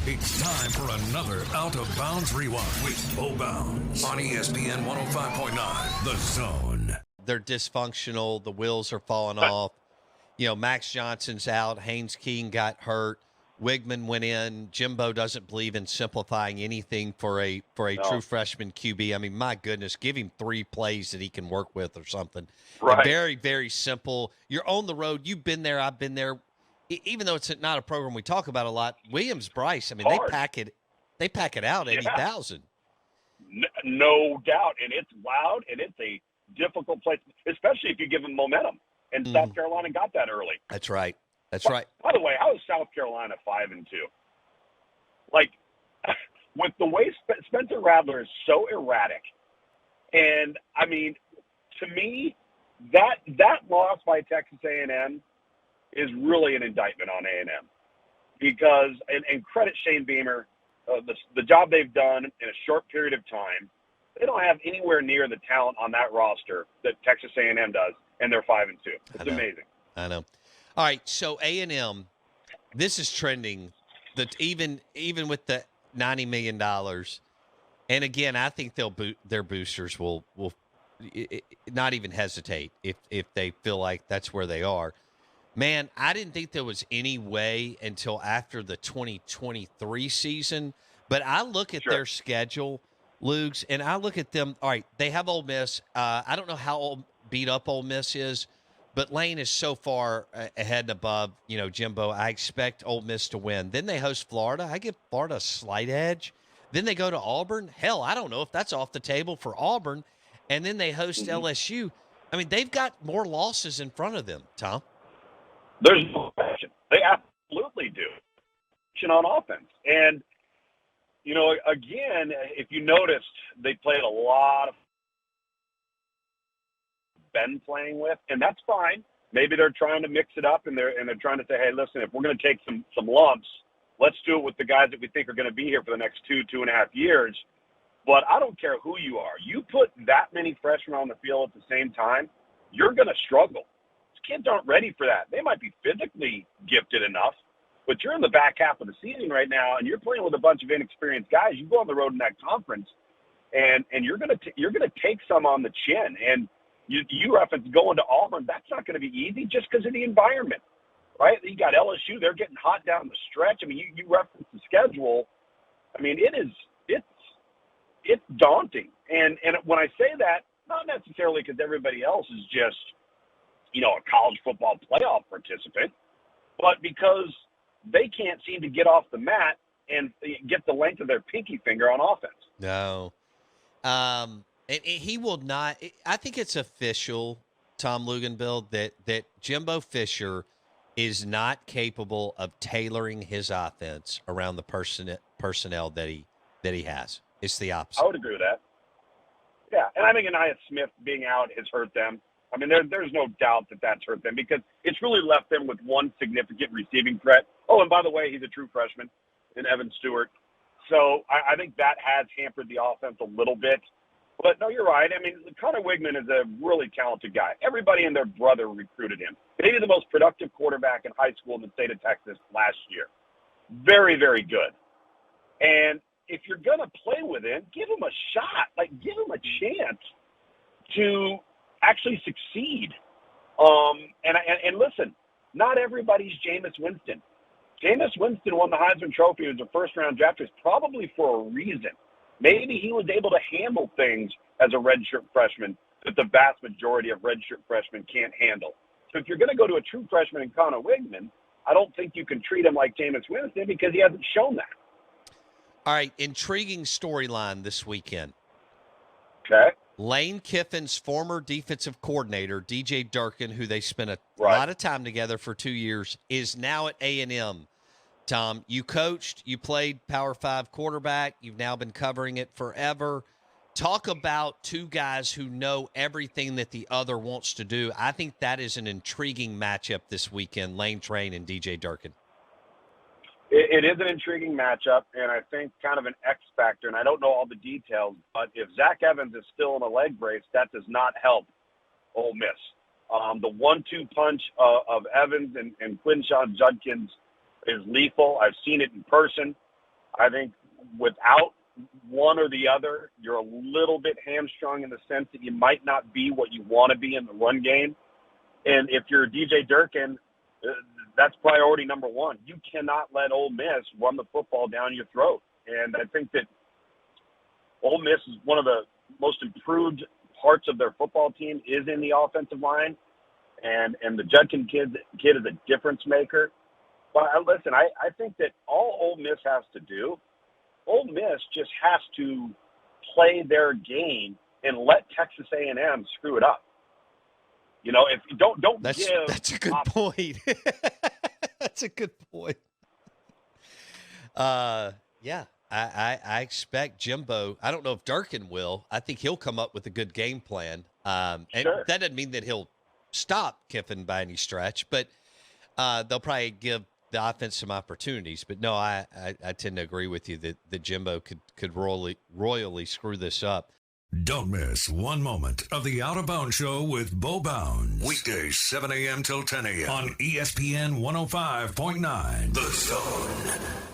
It's time for another Out of Bounds Rewind with Bo Bounds on ESPN 105.9, The Zone. They're dysfunctional. The wheels are falling off. You know, Max Johnson's out. Haynes King got hurt. Wigman went in. Jimbo doesn't believe in simplifying anything for a true freshman QB. I mean, my goodness, give him 3 plays that he can work with or something. Right. Very, very simple. You're on the road. You've been there. I've been there. Even though it's not a program we talk about a lot, Williams-Brice, I mean, they pack it out 80,000. No doubt. And it's loud, and it's a difficult place, especially if you give them momentum. And South Carolina got that early. That's right. Right. By the way, how is South Carolina 5-2? Like, with the way Spencer Rattler is so erratic, and I mean, to me, that loss by Texas A&M is really an indictment on A&M, because and credit Shane Beamer, the job they've done in a short period of time. They don't have anywhere near the talent on that roster that Texas A&M does, and they're 5-2. It's amazing. I know. All right, so A&M, this is trending. That even with the $90 million, and again, I think their boosters will not even hesitate if they feel like that's where they are. Man, I didn't think there was any way until after the 2023 season, but I look at their schedule, Lugs, and I look at them. All right, they have Ole Miss. I don't know how beat up Ole Miss is, but Lane is so far ahead and above, Jimbo. I expect Ole Miss to win. Then they host Florida. I give Florida a slight edge. Then they go to Auburn. Hell, I don't know if that's off the table for Auburn. And then they host LSU. I mean, they've got more losses in front of them, Tom. There's no question. They absolutely do. On offense. And, again, if you noticed, they played a lot of Ben playing with, and that's fine. Maybe they're trying to mix it up, and they're trying to say, hey, listen, if we're going to take some lumps, let's do it with the guys that we think are going to be here for the next 2.5 years. But I don't care who you are. You put that many freshmen on the field at the same time, you're going to struggle. Kids aren't ready for that. They might be physically gifted enough, but you're in the back half of the season right now, and you're playing with a bunch of inexperienced guys. You go on the road in that conference, and you're gonna take some on the chin. And you reference going to Auburn. That's not going to be easy just because of the environment, right? You got LSU. They're getting hot down the stretch. I mean, you reference the schedule. I mean, it's daunting. And when I say that, not necessarily because everybody else is just a college football playoff participant, but because they can't seem to get off the mat and get the length of their pinky finger on offense. No. And he will not – I think it's official, Tom Luginbill, that Jimbo Fisher is not capable of tailoring his offense around the personnel that he has. It's the opposite. I would agree with that. Yeah, and I think Anaya Smith being out has hurt them. I mean, there's no doubt that that's hurt them because it's really left them with one significant receiving threat. Oh, and by the way, he's a true freshman in Evan Stewart. So I think that has hampered the offense a little bit. But, no, you're right. I mean, Connor Wigman is a really talented guy. Everybody and their brother recruited him. Maybe the most productive quarterback in high school in the state of Texas last year. Very, very good. And if you're going to play with him, give him a shot. Like, give him a chance to actually succeed. And listen, not everybody's Jameis Winston. Jameis Winston won the Heisman Trophy as a first-round draft pick probably for a reason. Maybe he was able to handle things as a redshirt freshman that the vast majority of redshirt freshmen can't handle. So if you're going to go to a true freshman in Connor Wigman, I don't think you can treat him like Jameis Winston because he hasn't shown that. All right, intriguing storyline this weekend. Okay. Lane Kiffin's former defensive coordinator, DJ Durkin, who they spent a lot of time together for 2 years, is now at A&M. Tom, you coached, you played Power 5 quarterback. You've now been covering it forever. Talk about two guys who know everything that the other wants to do. I think that is an intriguing matchup this weekend, Lane Train and DJ Durkin. It is an intriguing matchup, and I think kind of an X factor, and I don't know all the details, but if Zach Evans is still in a leg brace, that does not help Ole Miss. The 1-2 punch of Evans and Quinshon Judkins is lethal. I've seen it in person. I think without one or the other, you're a little bit hamstrung in the sense that you might not be what you want to be in the run game. And if you're DJ Durkin, that's priority number one. You cannot let Ole Miss run the football down your throat. And I think that Ole Miss is one of the most improved parts of their football team is in the offensive line. And the Judkin kid is a difference maker. But listen, I think that all Ole Miss has to do, Ole Miss just has to play their game and let Texas A&M screw it up. You know, if you don't that's a good point. That's a good point. Yeah, I expect Jimbo. I don't know if Durkin will. I think he'll come up with a good game plan. And Sure. that doesn't mean that he'll stop Kiffin by any stretch, but they'll probably give the offense some opportunities. But no, I tend to agree with you that Jimbo could royally screw this up. Don't miss one moment of the Out of Bounds Show with Bo Bounds. Weekdays, 7 a.m. till 10 a.m. on ESPN 105.9. The Zone.